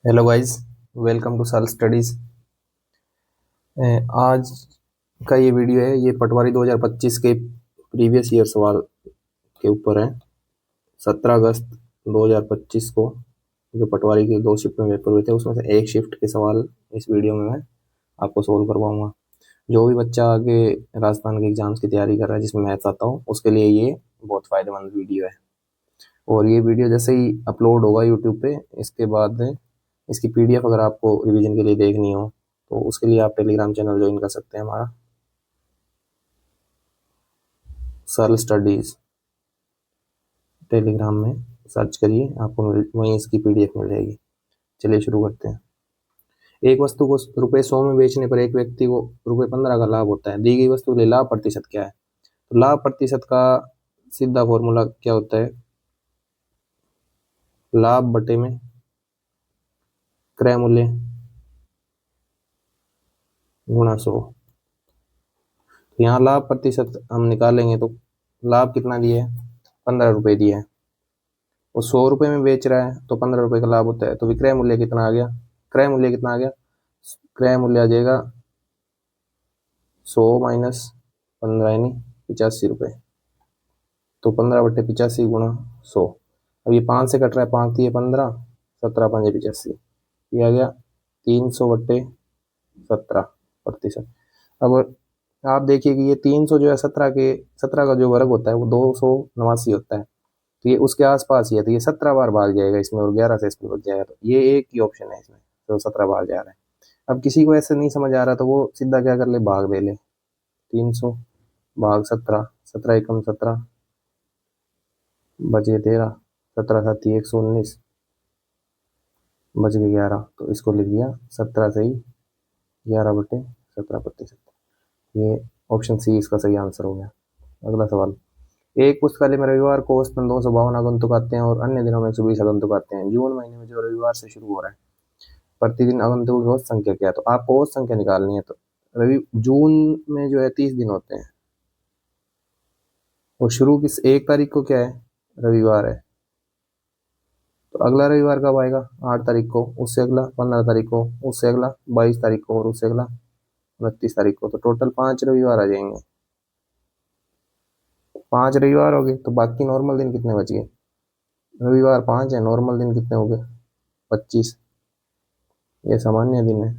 Hello guys, welcome to सल studies. आज का ये वीडियो है, ये पटवारी 2025 के प्रीवियस ईयर सवाल के ऊपर है। 17 अगस्त 2025 को जो पटवारी के 2 शिफ्ट में पेपर हुए थे, उसमें से एक शिफ्ट के सवाल इस वीडियो में मैं आपको सोल्व करवाऊंगा। जो भी बच्चा आगे राजस्थान के एग्जाम्स की तैयारी कर रहा है जिसमें मैथ्स आता हो, उसके लिए ये बहुत फ़ायदेमंद वीडियो है। और ये वीडियो जैसे ही अपलोड होगा यूट्यूब पे, इसके बाद इसकी पीडीएफ अगर आपको रिवीजन के लिए देखनी हो तो उसके लिए आप टेलीग्राम चैनल ज्वाइन कर सकते हैं हमारा, सरल स्टडीज। टेलीग्राम में सर्च करिए, आपको वहीं इसकी पीडीएफ मिल जाएगी। चलिए शुरू करते हैं। एक वस्तु को ₹100 में बेचने पर एक व्यक्ति को ₹15 का लाभ होता है। दी गई वस्तु के लिए लाभ प्रतिशत क्या है? तो लाभ प्रतिशत का सीधा फॉर्मूला क्या होता है? लाभ बटे में क्रय मूल्य गुणा 100। यहाँ लाभ प्रतिशत हम निकालेंगे तो लाभ कितना दिया है? ₹15 दिया है। वो ₹100 में बेच रहा है तो ₹15 का लाभ होता है। तो विक्रय मूल्य कितना आ गया? क्रय मूल्य कितना आ गया? क्रय मूल्य आ जाएगा 100 माइनस 15 यानी ₹85। तो 15/85 गुणा 100। अब ये 5 से कट रहा है, 5 दिए 15, 17 5 85, ये आ गया 300/17%। अब आप देखिए कि ये 300 जो है 17 का जो वर्ग होता है वो 289 होता है। तो ये उसके आसपास ही है, तो ये 17 बार भाग जाएगा इसमें और 11 से इसमें बच जाएगा। तो ये एक ही ऑप्शन है इसमें जो 17 बार जा रहा है। अब किसी को ऐसे नहीं समझ आ रहा तो वो सीधा क्या कर ले, भाग दे ले। 300 भाग 17, 17 एकम 17, बच गए 13, 17 साथी 119, बच गए 11। तो इसको लिख दिया 17 से ही 11/17%। ये ऑप्शन सी इसका सही आंसर हो गया। अगला सवाल। एक पुस्तकालय में रविवार को औसतन 252 आगंतुक आते हैं और अन्य दिनों में 120 आगंतुक आते हैं। जून महीने में जो रविवार से शुरू हो रहा है, प्रतिदिन आगंतुकों की औसत संख्या क्या है? तो आपको औसत संख्या निकालनी है। तो जून में जो है 30 दिन होते हैं और शुरू किस 1 तारीख को क्या है? रविवार है। तो अगला रविवार कब आएगा? 8 तारीख को। उससे अगला 15 तारीख को। उससे अगला 22 तारीख को और उससे अगला 29 तारीख को। तो टोटल 5 रविवार आ जाएंगे। 5 रविवार हो गए तो बाकी नॉर्मल दिन कितने बच गए? रविवार 5 है, नॉर्मल दिन कितने हो गए? 25। ये सामान्य दिन है,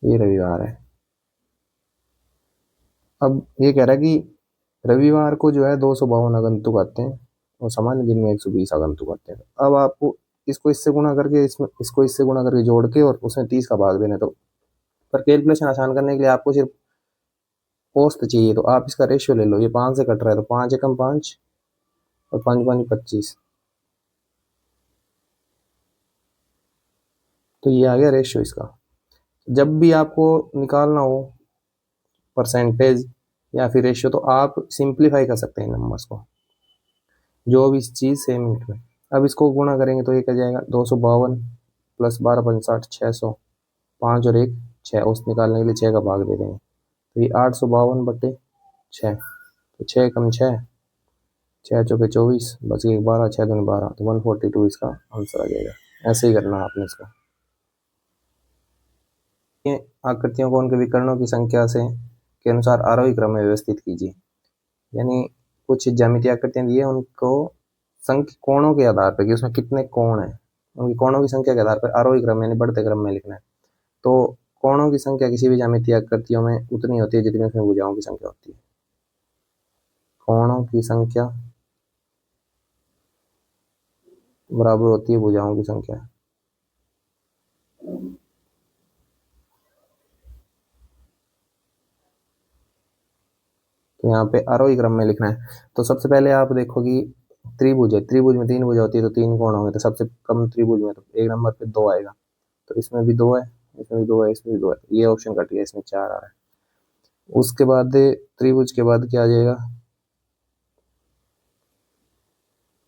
ये रविवार है। अब ये कह रहा है कि रविवार को जो है 252 आगंतुक आते हैं और सामान्य दिन में 120 आगंतुक आते हैं। अब आपको इसको इससे गुणा करके इसको इससे गुणा करके जोड़ के और उसमें 30 का भाग देना। तो पर कैलकुलेशन आसान करने के लिए आपको सिर्फ औसत चाहिए, तो आप इसका रेशियो ले लो। ये 5 से कट रहा है तो 5 एकम 5 और 5 5 25। तो ये आ गया रेशियो इसका। जब भी आपको निकालना हो परसेंटेज या फिर रेशियो, तो आप सिंप्लीफाई कर सकते हैं नंबर्स को, जो भी चीज़ सेम यूनिट में। अब इसको गुणा करेंगे तो ये क्या जाएगा? 252 प्लस 12×5 = 600। 5 और 1 6, औसत निकालने के लिए 6 का भाग दे देंगे। तो ये 852/6। तो 6 कम 6, 6 चौके 24, बच गए 12, 6 दूनी 12, तो 142 इसका आंसर आ जाएगा। ऐसे ही करना है आपने इसको। ये आकृतियों को उनके विकर्णों की संख्या से के अनुसार आरोही क्रम में व्यवस्थित कीजिए। यानी कुछ ज्यामितीय आकृतियां दी है, उनको संख्या कोणों के आधार पर कि उसमें कितने कोण हैं, उनकी कोणों की संख्या के आधार पर आरोही क्रम यानी बढ़ते क्रम में लिखना है। तो कोणों की संख्या किसी भी ज्यामितीय आकृतियों में उतनी होती है जितनी उसमें भुजाओं की संख्या होती है। कोणों की संख्या बराबर होती है भुजाओं की संख्या। तो यहाँ पे आरोही क्रम में लिखना है। तो सबसे पहले आप देखो कि त्रिभुज है, त्रिभुज में 3 भुजा होती है तो 3 कोण होंगे। तो सबसे कम त्रिभुज में तो एक नंबर पे 2 आएगा। तो इसमें भी 2 है, इसमें भी 2 है, इसमें भी 2 है। ये ऑप्शन कट गया, इसमें 4 आ रहा है। उसके बाद त्रिभुज के बाद क्या आ जाएगा?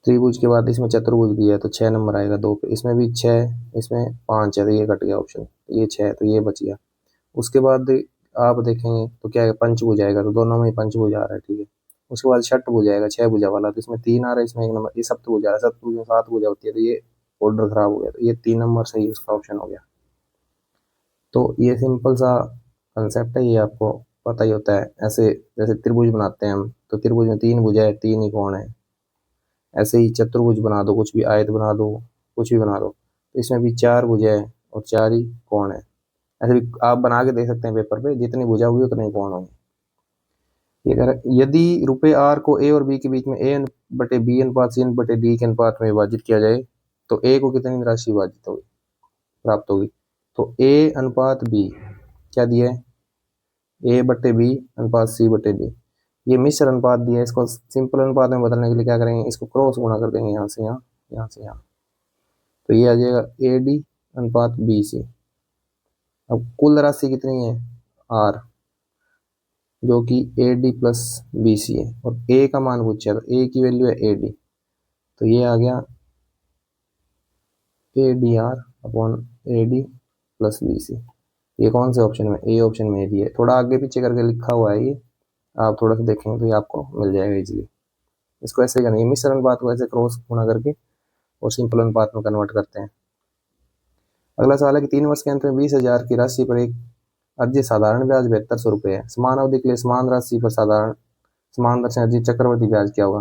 त्रिभुज के बाद इसमें चतुर्भुज भी है तो 6 नंबर आएगा 2 पे। इसमें भी 6, इसमें 5 है तो ये कट गया ऑप्शन। ये 6 तो ये बच गया। उसके बाद आप देखेंगे तो क्या है? पंचभुज आएगा, तो दोनों में ही पंचभुज आ रहा है, ठीक है। उसके बाद षटभुज आएगा, 6 भुजा वाला, तो इसमें 3 आ रहा है, इसमें 1 नंबर, ये सप्तभुज आ रहा है, सप्तभुज में 7 भुजा होती है, तो ये ऑर्डर खराब हो गया, तो ये 3 नंबर सही उसका ऑप्शन हो गया। तो ये सिंपल सा कंसेप्ट है, ये आपको पता ही होता है। ऐसे जैसे त्रिभुज बनाते हैं हम, तो त्रिभुज में 3 भुजा है, 3 ही कोण है। ऐसे ही चतुर्भुज बना दो, कुछ भी आयत बना दो, कुछ भी बना दो, तो इसमें भी 4 भुजा है और 4 ही कोण है। ऐसे भी आप बना के देख सकते हैं पेपर पे, जितनी भुजा हुई उतने ही कोण होंगे। ये कह रहा है, यदि रुपए आर को ए और बी के बीच में ए बटे बी अनुपात सी बटे डी के अनुपात में विभाजित किया जाए, तो ए को कितनी राशि विभाजित होगी, प्राप्त होगी। तो ए अनुपात बी क्या दिया है, ए बटे बी अनुपात सी बटे डी। ये मिश्र अनुपात दिया है, इसको सिंपल अनुपात में बदलने के लिए क्या करेंगे, इसको क्रॉस गुणा कर देंगे, यहाँ से यहाँ, यहाँ से यहाँ, तो ये आ जाएगा ए डी अनुपात बी सी। अब कुल राशि कितनी है, आर, जो कि A D plus B C है, और ए का मान पूछा है, तो ए की वैल्यू है ए डी, तो ये आ गया A D R upon A D plus B C. ये कौन से ऑप्शन में, ए ऑप्शन में दिया है, थोड़ा आगे पीछे करके लिखा हुआ है ये, आप थोड़ा सा देखेंगे तो ये आपको मिल जाएगा इजीली। इसको ऐसे करना है, मिश्र अनुपात को ऐसे क्रॉस गुणा करके और सिंपल अनुपात में कन्वर्ट करते हैं। अगला सवाल है कि 3 वर्ष के अंत में 20,000 की राशि पर एक अर्जित साधारण ब्याज 7200 रुपये है। समान अवधि के लिए समान राशि पर समान दर से अर्जित चक्रवर्ती ब्याज क्या होगा।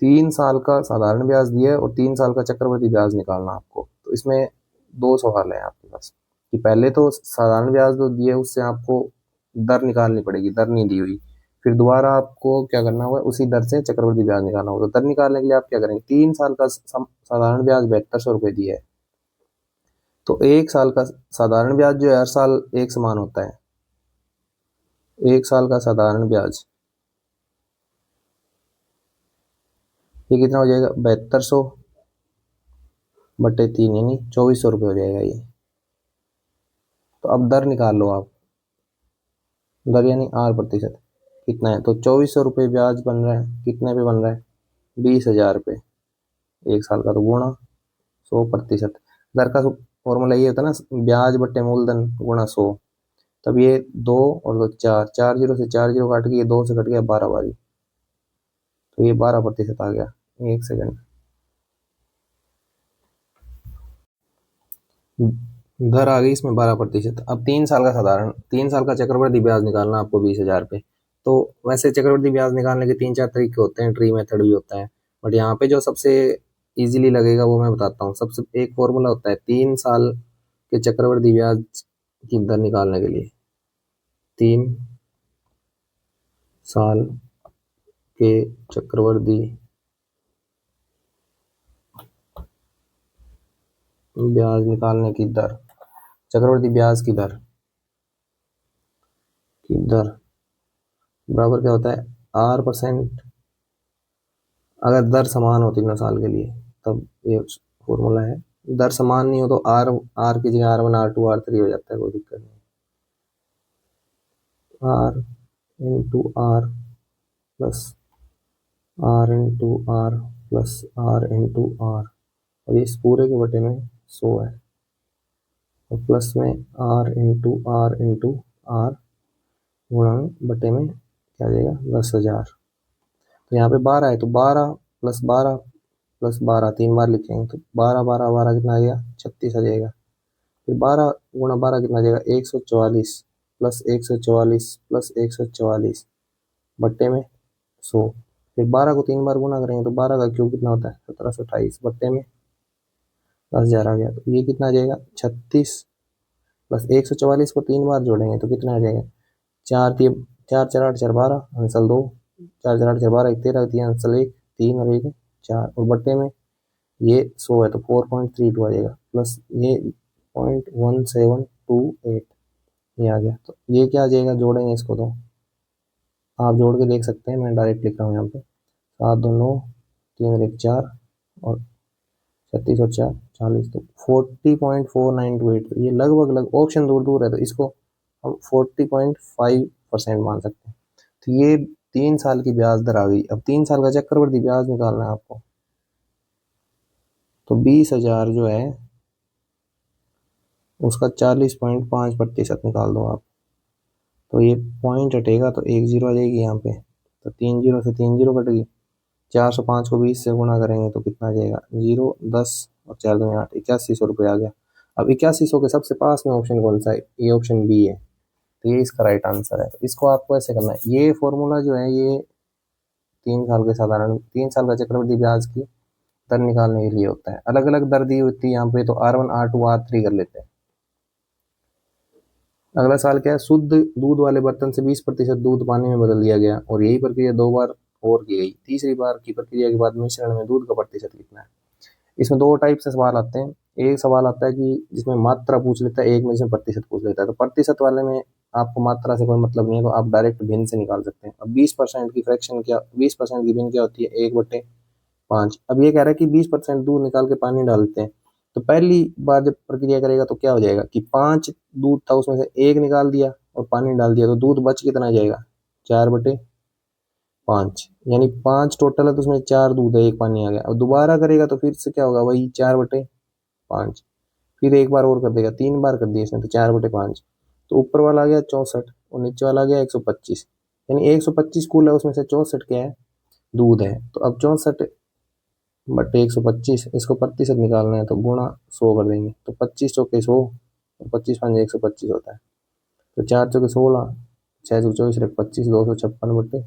3 साल का साधारण ब्याज दिया है और 3 साल का चक्रवर्ती ब्याज निकालना आपको। तो इसमें 2 सवाल है आपके पास कि पहले तो साधारण ब्याज जो दिए उससे आपको दर निकालनी पड़ेगी, दर नहीं दी हुई, फिर दोबारा आपको क्या करना होगा, उसी दर से चक्रवर्ती ब्याज निकालना होगा। तो दर निकालने के लिए आप क्या करेंगे, 3 साल का साधारण ब्याज 7200 रुपये दिया है, तो 1 साल का साधारण ब्याज जो है हर साल एक समान होता है। 1 साल का साधारण ब्याज ये कितना हो जाएगा, 7200 बटे 3 यानी 2400 रुपये हो जाएगा ये। तो अब दर निकाल लो आप, दर यानी आर प्रतिशत कितना है, तो 2400 रुपये ब्याज बन रहा है, कितने पे बन रहा है, 20,000 रुपये 1 साल का, तो गुणा 100%। दर का फॉर्मूला ये होता है ना, ब्याज बट्टे मूलधन गुणा 100। तब ये 2 और 2 4, 4 जीरो से 4 जीरो काट के ये 2 से कट गया 12 बारी, तो ये 12% आ गया। 1 सेकंड, दर आ गई इसमें 12%। अब 3 साल का साधारण, 3 साल का चक्रवृद्धि ब्याज निकालना आपको 20,000 रुपये। तो वैसे चक्रवृद्धि ब्याज निकालने के 3-4 तरीके होते हैं, ट्री मेथड भी होता है, बट यहाँ पे जो सबसे इजीली लगेगा वो मैं बताता हूँ। सबसे एक फॉर्मूला होता है 3 साल के चक्रवृद्धि ब्याज की दर निकालने के लिए, 3 साल के चक्रवृद्धि ब्याज निकालने की दर, चक्रवृद्धि ब्याज की दर बराबर क्या होता है, R%। अगर दर समान हो तीनों साल के लिए तब ये फॉर्मूला है। दर समान नहीं हो तो आर की जगह R1 R2 R3 हो जाता है, कोई दिक्कत नहीं। R into R plus R into R plus R into R, और इस पूरे के बटे में 100 है, और प्लस में R इंटू आर गुणा बटे में क्या जाएगा 10,000। तो यहाँ पे 12 है, तो 12 प्लस 12 प्लस 12 3 बार लिखेंगे, तो 12 12 12 कितना आ गया, 36 आ जाएगा। फिर 12 गुणा 12 कितना आ जाएगा, 144 प्लस 144 प्लस 144 बट्टे में 100। फिर 12 को 3 बार गुणा करेंगे तो 12 का क्यूब कितना होता है, 1728 बट्टे में 10,000 आ गया। तो ये कितना आ जाएगा, 36 प्लस 144 को 3 बार जोड़ेंगे तो कितना आ जाएगा, 4 4 8 4 12 आंसर 2, 4 4 8 4 12 13 3 आंसर 1 3 और 1 4, और बट्टे में ये 100 है तो 4.32 आ जाएगा, प्लस ये 0.1728 ये आ गया। तो ये क्या आ जाएगा, जोड़ेंगे इसको तो आप जोड़ के देख सकते हैं, मैं डायरेक्ट लिख रहा हूँ यहाँ पे, 7 2 9 3 और 1 4 और 36 और 4 40, तो 40.498। ये लगभग ऑप्शन दूर दूर है तो इसको हम 40.5% मान सकते हैं। तो ये 3 साल की ब्याज दर आ गई। अब 3 साल का चक्रवृद्धि ब्याज निकालना है आपको, तो 20,000 जो है उसका 40.5% निकाल दो आप, तो ये पॉइंट हटेगा तो 1 0 आ जाएगी यहाँ पे, तो 3 जीरो से 3 जीरो कट गई। 405 को 20 से गुणा करेंगे तो कितना आ जाएगा, 0, 10 और 4 दूनी 8, 8100 रुपये आ गया। अब 8100 के सबसे पास में ऑप्शन कौन सा है, ये ऑप्शन बी है, तो ये इसका राइट आंसर है। तो इसको आपको ऐसे करना है, ये फॉर्मूला जो है ये 3 साल के साधारण 3 साल का चक्रवृद्धि ब्याज की दर निकालने के लिए होता है। अलग अलग दर दी होती है यहाँ पे, तो R1 R2 R3 कर लेते हैं। अगला सवाल क्या है, शुद्ध दूध वाले बर्तन से 20% दूध पानी में बदल दिया गया और यही प्रक्रिया 2 बार और की गई। तीसरी बार की प्रक्रिया के बाद मिश्रण में दूध का प्रतिशत कितना है। इसमें 2 टाइप से सवाल आते हैं। एक सवाल आता है कि जिसमें मात्रा पूछ लेता है, एक में जिसमें प्रतिशत पूछ लेता है। तो प्रतिशत वाले में आपको मात्रा से कोई मतलब नहीं है, तो आप डायरेक्ट भिन्न से निकाल सकते हैं। अब 20% की फ्रैक्शन क्या, 20% की भिन्न क्या होती है, 1/5। अब ये कह रहा है कि 20% दूध निकाल के पानी डालते हैं, तो पहली बार जब प्रक्रिया करेगा तो क्या हो जाएगा कि 5 दूध था, उसमें से 1 निकाल दिया और पानी डाल दिया, तो दूध बच कितना जाएगा, 4/5। यानी 5 टोटल है तो उसमें 4 दूध है, 1 पानी आ गया। और दोबारा करेगा तो फिर से क्या होगा, वही 4/5। फिर एक बार और कर देगा, 3 बार कर दिया इसने तो 4/5। तो ऊपर वाला आ गया 64 और नीचे वाला आ गया 125। यानी 125 कुल है, उसमें से 64 क्या है, दूध है। तो अब 64/125, इसको प्रतिशत निकालना है तो गुणा 100 कर देंगे। तो 25 चौके 100 और 25 पंजे 125 होता है। तो 4 चौके 16, 6 चौके 24, 25, 256/5।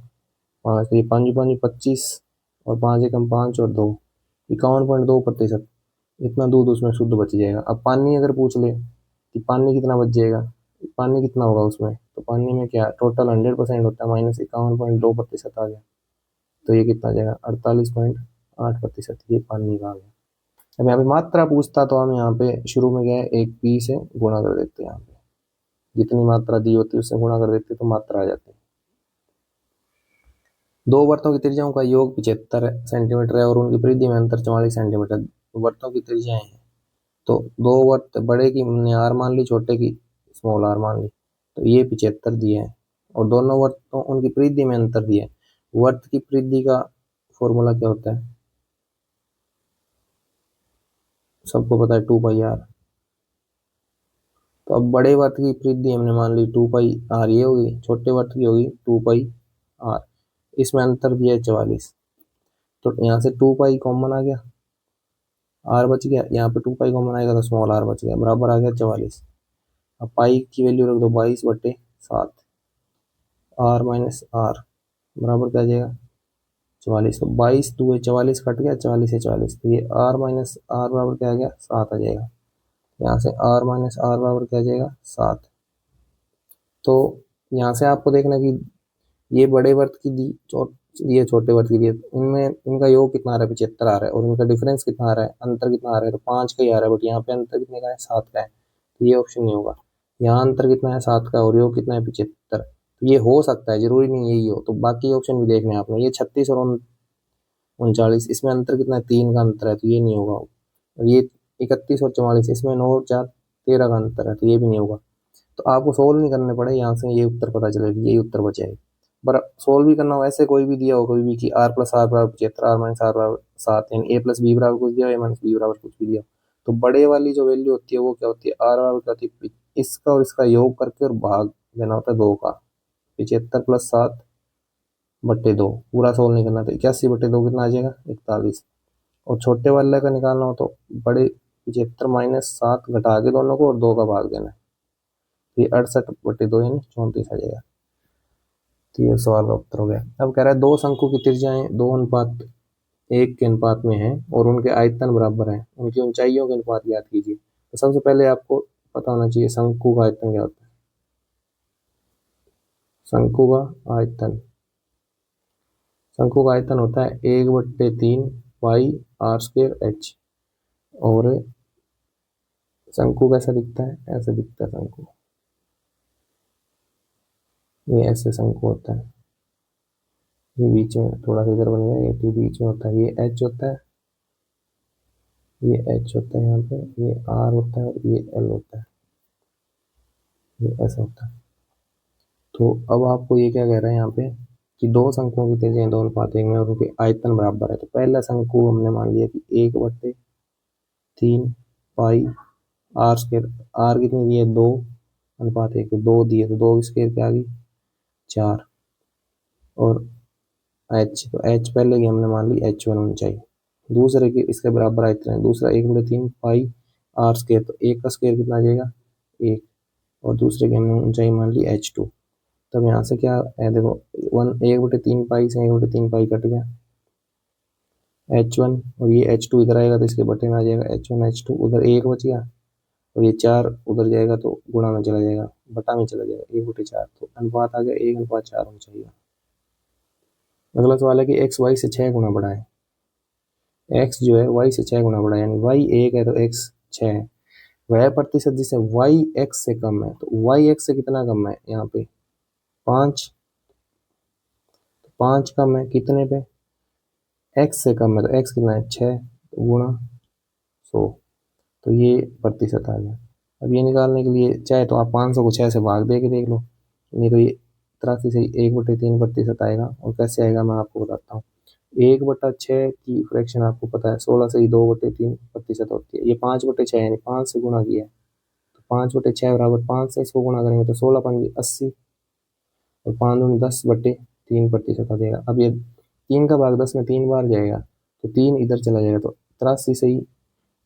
तो ये 5 5 25 और 5 एकम 5 और 2, 51.2%। इतना दूध उसमें शुद्ध बच जाएगा। अब पानी अगर पूछ ले कि पानी कितना बच जाएगा, पानी कितना होगा उसमें, तो पानी में क्या टोटल 100% होता है, -51.2% आ गया। तो ये कितना आ जाएगा, 48.8%। ये पानी का आ गया। अब यहाँ पे मात्रा पूछता तो हम यहाँ पे शुरू में गए एक पी से गुणा कर देते हैं। यहाँ पे जितनी मात्रा दी होती है उससे गुणा कर देते तो मात्रा आ जाती है। 2 वृत्तों की त्रिज्याओं का योग 75 सेंटीमीटर है और उनकी परिधि में अंतर 44 सेंटीमीटर। वृत्तों की त्रिज्याएं हैं, तो 2 वर्त बड़े की हमने आर मान ली, छोटे की स्मॉल आर मान ली, तो ये 75 दिए हैं। और दोनों वर्तों उनकी परिधि में अंतर दिए हैं। वर्त की परिधि का फॉर्मूला क्या होता है, सबको पता है, 2πr। तो अब बड़े वर्त की परिधि हमने मान ली 2πr, ये होगी, छोटे वर्त की होगी 2πr। इसमें अंतर दिया है 44, तो यहाँ से 2π कॉमन आ गया, r बच गया, यहाँ पे 2π कॉमन आएगा तो स्मॉल r बच गया, बराबर आ गया 44। अब पाई की वैल्यू रख दो 22/7, r माइनस आर बराबर क्या आ जाएगा 44। तो 22×2 = 44 कट गया, 44 से 44, तो ये r माइनस आर बराबर क्या आ गया 7 आ जाएगा। यहाँ से r माइनस आर बराबर क्या आ जाएगा 7। तो यहाँ से आपको देखना कि ये बड़े वर्त की दी ये छोटे वर्त की दी, इनमें इनका योग कितना आ रहा है, 75 आ रहा है, और इनका डिफरेंस कितना आ रहा है, अंतर कितना आ रहा है, तो 5 का ही आ रहा है। बट यहाँ पे अंतर कितने का है, 7 का है, तो ये ऑप्शन नहीं होगा। यहाँ अंतर कितना है, 7 का, और योग कितना है, 75। तो ये हो सकता है, जरूरी नहीं यही हो। तो बाकी ऑप्शन भी देखने हैं आपने, ये 36 और 39, इसमें अंतर कितना है, 3 का अंतर है, तो ये नहीं होगा। और ये 31 और 44, इसमें 9 और 4 13 का अंतर है, तो ये भी नहीं होगा। तो आपको सोल्व नहीं करने पड़े, यहाँ से ये उत्तर पता चलेगा, यही उत्तर बचेगा। पर सोल्व भी करना हो ऐसे कोई भी दिया हो, कोई भी कि r + r बराबर 75, r माइनस r बराबर 7, यानी a + b बराबर कुछ दिया हो, a माइनस b बराबर कुछ भी दिया हो, तो बड़े वाली जो वैल्यू होती है वो क्या होती है, r बराबर क्या होती है, इसका और इसका योग करके और भाग देना होता है 2 का। 75 + 7/2 पूरा सोल्व नहीं करना, तो 81/2 कितना आ जाएगा, 41। और छोटे वाले का निकालना हो तो बड़े 75 माइनस 7 घटा के दोनों को और 2 का भाग देना है, ये 68/2 यानी 34 आ जाएगा। तो ये सवाल का उत्तर हो गया। अब कह रहा है दो शंकु की त्रिज्याएं 2:1 के अनुपात में हैं और उनके आयतन बराबर हैं, उनकी ऊंचाइयों के अनुपात ज्ञात कीजिए। तो सबसे पहले आपको पता होना चाहिए शंकु का आयतन क्या होता है। शंकु का आयतन, शंकु का आयतन होता है 1/3 पाई r²h। और शंकु कैसा दिखता है, ऐसे दिखता है शंकु, ये ऐसे शंकु होता है, ये बीच में थोड़ा सा इधर बन गया, ये तो बीच में होता है, ये h होता है, ये h होता है यहाँ पे, ये r होता है और ये l होता है, ये ऐसा होता है। तो अब आपको ये क्या कह रहा है यहाँ पे कि दो शंकुओं की त्रिज्याएं 2:1 में और उनके आयतन बराबर है। तो पहला शंकु हमने मान लिया कि 1/3 पाई r², r कितनी दी है 2:1, तो 2 दिए, तो 2 स्क्वायर पे आ गई 4, और एच, तो एच पहले की हमने मान ली H1 ऊंचाई, दूसरे के इसके बराबर आए इतने, दूसरा 1/3 पाई आर स्क्वायर, तो एक का स्क्वायर कितना आ जाएगा 1, और दूसरे की हमने ऊंचाई मान ली H2। तब यहाँ से क्या है देखो, 1/3 पाई से 1/3 पाई कट गया H1, और ये H2 इधर आएगा तो इसके बटे में आ जाएगा H1 H2, उधर 1 बच गया, और ये 4 उधर जाएगा तो गुणा में चला जाएगा, बटा में चला जाएगा 1/4, तो अनुपात आ गया 1:4 होना चाहिए। अगला सवाल है कि x y से 6 गुना बड़ा है, x जो है y से 6 गुना बड़ा है, यानी y 1 है तो x 6 है। वह प्रतिशत जिसे y x से कम है, तो y x से कितना कम है यहाँ पे 5, तो 5 कम है कितने पे, x से कम है, तो x कितना है 6 गुणा 100, तो ये प्रतिशत आ गया। अब ये निकालने के लिए चाहे तो आप 500 को 6 से भाग दे के देख लो, नहीं तो ये 83 से 1/3 प्रतिशत आएगा। और कैसे आएगा मैं आपको बताता हूँ। 1/6 की फ्रैक्शन आपको पता है 16 से ही 2/3 प्रतिशत होती है, ये 5/6 यानी 5 से गुणा किया है, तो 5/6 बराबर 5 से इसको गुणा करेंगे तो 16 पंजे 80, और 5 दूनी 10/3 प्रतिशत आ जाएगा। अब ये 3 का भाग 10 में 3 बार जाएगा, तो 3 इधर चला जाएगा, तो 83 से ही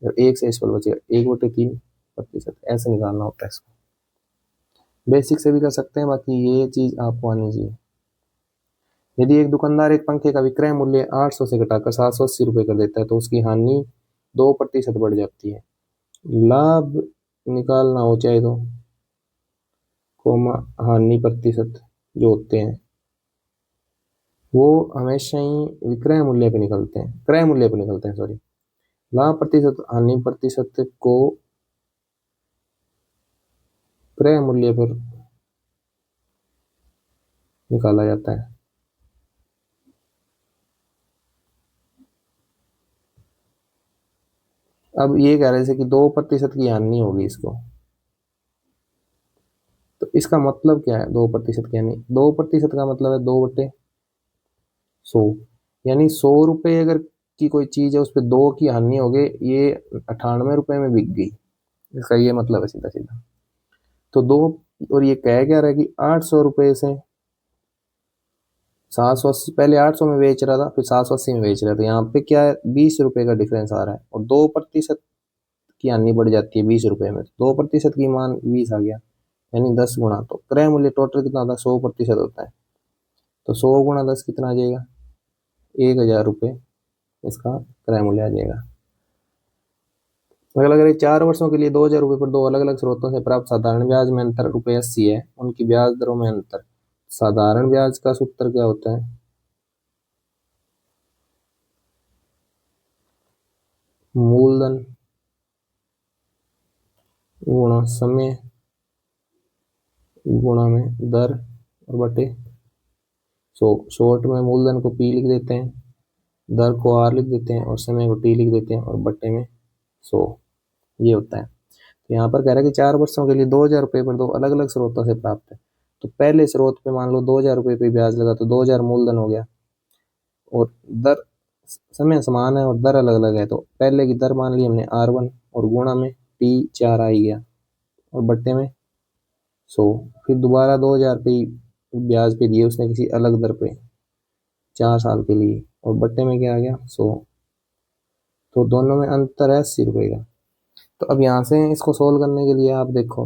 और 1 से इस पर बचेगा 1/3 प्रतिशत, ऐसे निकालना होता है इसको। बेसिक से भी कर सकते हैं, बाकी ये चीज आपको आनी चाहिए। यदि एक दुकानदार एक पंखे का विक्रय मूल्य 800 से घटाकर 780 रुपये कर देता है, तो उसकी हानि 2% बढ़ जाती है। लाभ निकालना हो चाहे तो कोमा हानि प्रतिशत जो होते हैं वो हमेशा ही विक्रय मूल्य पे निकलते हैं, क्रय मूल्य पे निकलते हैं, सॉरी। लाभ प्रतिशत हानि प्रतिशत को क्रय मूल्य पर निकाला जाता है। अब ये कह रहे थे कि 2% की हानि होगी इसको, तो इसका मतलब क्या है 2% की हानि, 2% का मतलब है 2/100, यानी 100 रुपये अगर की कोई चीज है उस पर 2 की हानि हो गई, ये 98 रुपये में बिक गई, इसका ये मतलब है सीधा सीधा। तो 2, और ये कह क्या रहा है कि 800 रुपये से 780, पहले 800 में बेच रहा था फिर 780 में बेच रहा था, यहाँ पे क्या है 20 रुपये का डिफरेंस आ रहा है, और 2% की हानि बढ़ जाती है 20 रुपये में, 2% की मान 20 आ गया, यानी 10 गुना, तो क्रय मूल्य टोटल कितना होता है 100% होता है, तो 100 गुणा 10 कितना आ जाएगा 1000 रुपये, इसका क्रय मूल्य आ जाएगा। अगर अगर 4 वर्षों के लिए 2000 रुपये पर दो अलग अलग स्रोतों से प्राप्त साधारण ब्याज में अंतर ₹80 है, उनकी ब्याज दरों में अंतर। साधारण ब्याज का सूत्र क्या होता है, मूलधन गुणा समय गुणा में दर और बटे 100। शॉर्ट में मूलधन को P लिख देते हैं, दर को R लिख देते हैं, और समय को T लिख देते हैं, और बटे में 100, ये होता है। तो यहाँ पर कह रहा है कि 4 वर्षों के लिए 2000 रुपये पर दो अलग अलग स्रोतों से प्राप्त है, तो पहले स्रोत पे मान लो 2000 रुपये पे ब्याज लगा, तो 2000 मूलधन हो गया, और दर समय समान है और दर अलग अलग है, तो पहले की दर मान ली हमने R1, और गुणा में T4 आई गया, और बट्टे में 100, फिर दोबारा 2000 पे ब्याज पे दिए उसने किसी अलग दर पे 4 साल के लिए, और बट्टे में क्या आ गया 100, तो दोनों में अंतर है 80 रुपये का। तो अब यहाँ से इसको सोल्व करने के लिए आप देखो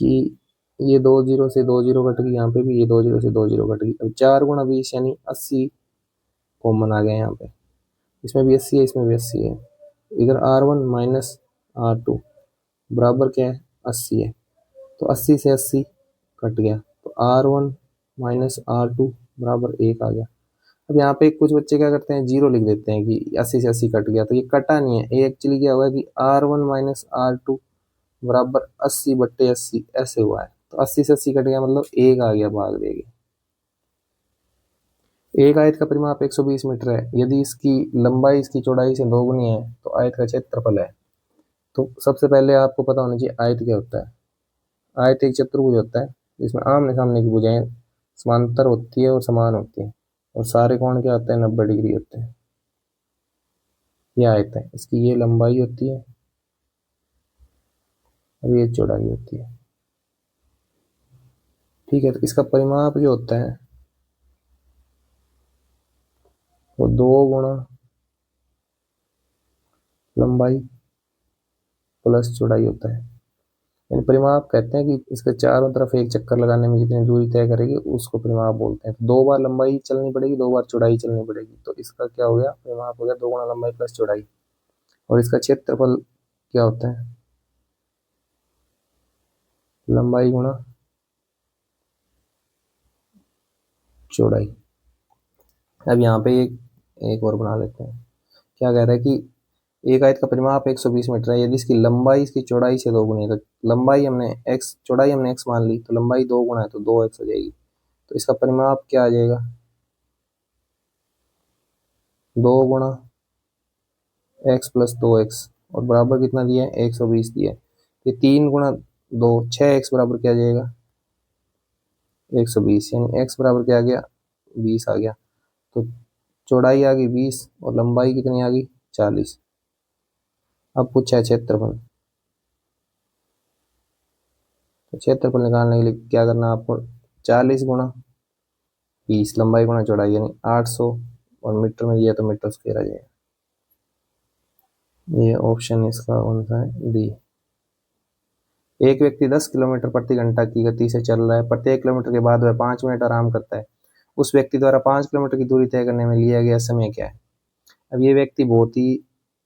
कि ये 2 जीरो से 2 जीरो कट गई, यहाँ पे भी ये 2 जीरो से 2 जीरो कट गई, अब 4 गुणा 20 यानी 80 कॉमन आ गया यहाँ पे, इसमें भी 80 है इसमें भी 80 है, इधर R1 माइनस R2 बराबर क्या है 80 है, तो 80 से 80 कट गया, तो R1 माइनस R2 बराबर 1 आ गया। अब यहाँ पे कुछ बच्चे क्या करते हैं जीरो लिख देते हैं कि 80 से 80 कट गया, तो ये कटा नहीं है, ये एक्चुअली क्या हुआ कि R1 माइनस R2 बराबर 80/80 ऐसे हुआ है, तो 80 से 80 कट गया मतलब 1 आ गया भाग देगी। एक आयत का परिमाप 120 मीटर है, यदि इसकी लंबाई इसकी चौड़ाई से दोगुनी है तो आयत का क्षेत्रफल है। तो सबसे पहले आपको पता होना चाहिए आयत क्या होता है। आयत एक चतुर्भुज होता है जिसमें आमने सामने की भुजाएं समांतर होती है और समान होती है, और सारे कोण क्या होते हैं 90 डिग्री होते हैं। ये आयत है, इसकी ये लंबाई होती है और ये चौड़ाई होती है, ठीक है। तो इसका परिमाप जो होता है तो 2 गुणा लंबाई प्लस चौड़ाई होता है। यानी परिमाप कहते हैं कि इसके चारों तरफ एक चक्कर लगाने में जितनी दूरी तय करेगी उसको परिमाप बोलते हैं। तो 2 बार लंबाई चलनी पड़ेगी, 2 बार चौड़ाई चलनी पड़ेगी, तो इसका क्या हो गया, परिमाप हो गया 2 गुणा लंबाई प्लस चौड़ाई। और इसका क्षेत्रफल क्या होता है, लंबाई गुणा चौड़ाई। अब यहाँ पे एक और बना लेते हैं। क्या कह रहा है कि एक आयत का परिमाप 120 मीटर है, यदि इसकी लंबाई इसकी चौड़ाई से 2 गुनी है, तो लंबाई हमने x, चौड़ाई हमने x मान ली, तो लंबाई 2 गुना है तो 2x हो जाएगी। तो इसका परिमाप क्या आ जाएगा, 2 गुणा x प्लस 2x, और बराबर कितना दिया है, 120 दिया है। ये 3 गुणा 2, 6x बराबर क्या आ जाएगा, 120, यानी x बराबर क्या आ गया, 20 आ गया। तो चौड़ाई आ गई 20 और लंबाई कितनी आ गई, 40। अब पूछा है क्षेत्रफल, तो क्षेत्रफल निकालने के लिए क्या करना है आपको, 40 गुणा 20, लंबाई गुणा चौड़ाई, यानी 800, और मीटर में दिया तो मीटर स्क्वायर आ जाएगा। ये ऑप्शन इसका कौन सा है, डी। एक व्यक्ति 10 किलोमीटर प्रति घंटा की गति से चल रहा है, प्रत्येक किलोमीटर के बाद वह 5 मिनट आराम करता है। उस व्यक्ति द्वारा 5 किलोमीटर की दूरी तय करने में लिया गया समय क्या है। अब ये व्यक्ति बहुत ही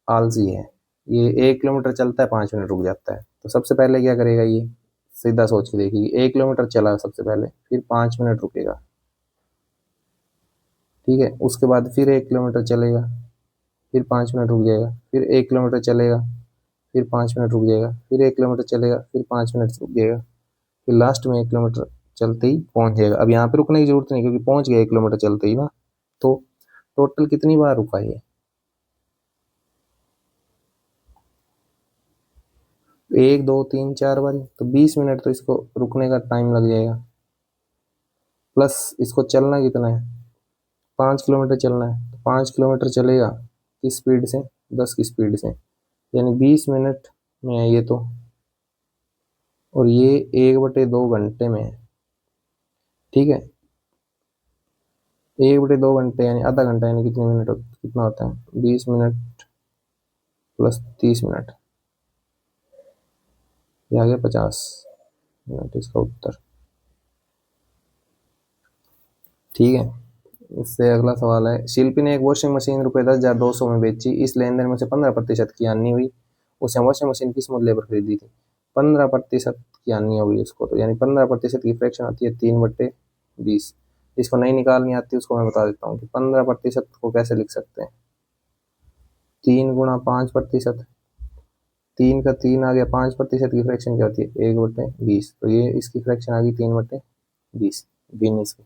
आलसी है, ये 1 किलोमीटर चलता है, 5 मिनट रुक जाता है। तो सबसे पहले क्या करेगा, ये सीधा सोच के देखिए, 1 किलोमीटर चला सबसे पहले, फिर 5 मिनट रुकेगा, ठीक है। उसके बाद फिर 1 किलोमीटर चलेगा, फिर 5 मिनट रुक जाएगा, फिर 1 किलोमीटर चलेगा, फिर 5 मिनट रुक जाएगा, फिर 1 किलोमीटर चलेगा, फिर 5 मिनट रुक जाएगा, फिर लास्ट में 1 किलोमीटर चलते ही पहुंच जाएगा। अब यहाँ पे रुकने की जरूरत नहीं, क्योंकि पहुंच गया 1 किलोमीटर चलते ही ना। तो टोटल कितनी बार रुका ये, 1 2 3 4 बार, तो 20 मिनट तो इसको रुकने का टाइम लग जाएगा। प्लस इसको चलना कितना है, 5 किलोमीटर चलना है, तो 5 किलोमीटर चलेगा किस स्पीड से, 10 की स्पीड से, यानी 20 मिनट में है ये तो। और ये 1/2 घंटे में है, ठीक है। 1/2 घंटे यानी आधा घंटा, यानी कितने मिनट कितना होता है, 20 मिनट प्लस 30 मिनट, ये आ गया 50 मिनट इसका उत्तर, ठीक है। इससे अगला सवाल है, शिल्पी ने एक वॉशिंग मशीन ₹10,200 में बेची, इस लेन देन में से 15% की हानि हुई, उसे वॉशिंग मशीन किस मूल्य पर खरीदी थी। 15% की हानि हुई उसको, तो यानी 15% की फ्रैक्शन आती है 3/20। जिसको नहीं निकालनी आती उसको मैं बता देता हूँ कि 15% को कैसे लिख सकते हैं, 3 गुणा 5%, 3 का 3 आ गया, 5% की फ्रैक्शन क्या होती है, 1/20, तो ये इसकी फ्रैक्शन आ गई 3/20 बिन इसकी।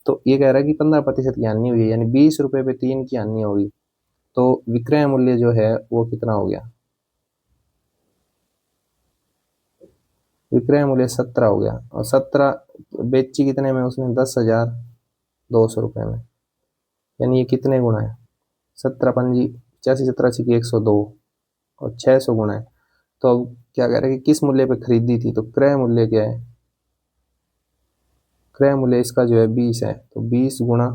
तो ये कह रहा है कि 15% की हानि हुई है, यानी 20 रुपए पे 3 की हानि होगी, तो विक्रय मूल्य जो है वो कितना हो गया, विक्रय मूल्य 17 हो गया। और 17 बेची कितने में उसने, 10,200 रुपये में, यानी ये कितने गुना है, 17 पंजी 85 87 की 102, और 600 गुना है। तो अब क्या कह रहे हैं कि किस मूल्य पे खरीदी थी, तो क्रय मूल्य क्या है, क्रय मूल्य इसका जो है 20 है, तो 20 गुणा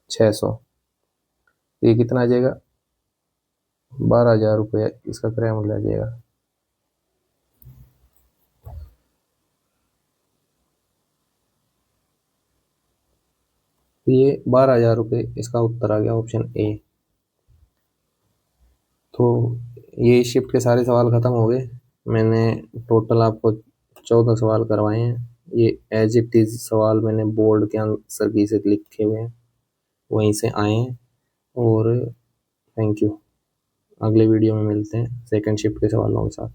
600, ये कितना आ जाएगा, 12,000 रुपये इसका क्रय मूल्य आ जाएगा। तो ये 12,000 रुपये इसका उत्तर आ गया, ऑप्शन ए। तो ये शिफ्ट के सारे सवाल खत्म हो गए। मैंने टोटल आपको 14 सवाल करवाए हैं। ये एज इट इज सवाल मैंने बोर्ड के आंसर की से लिखे हुए हैं, वहीं से आए हैं। और थैंक यू। अगले वीडियो में मिलते हैं सेकंड शिफ्ट के सवालों के साथ।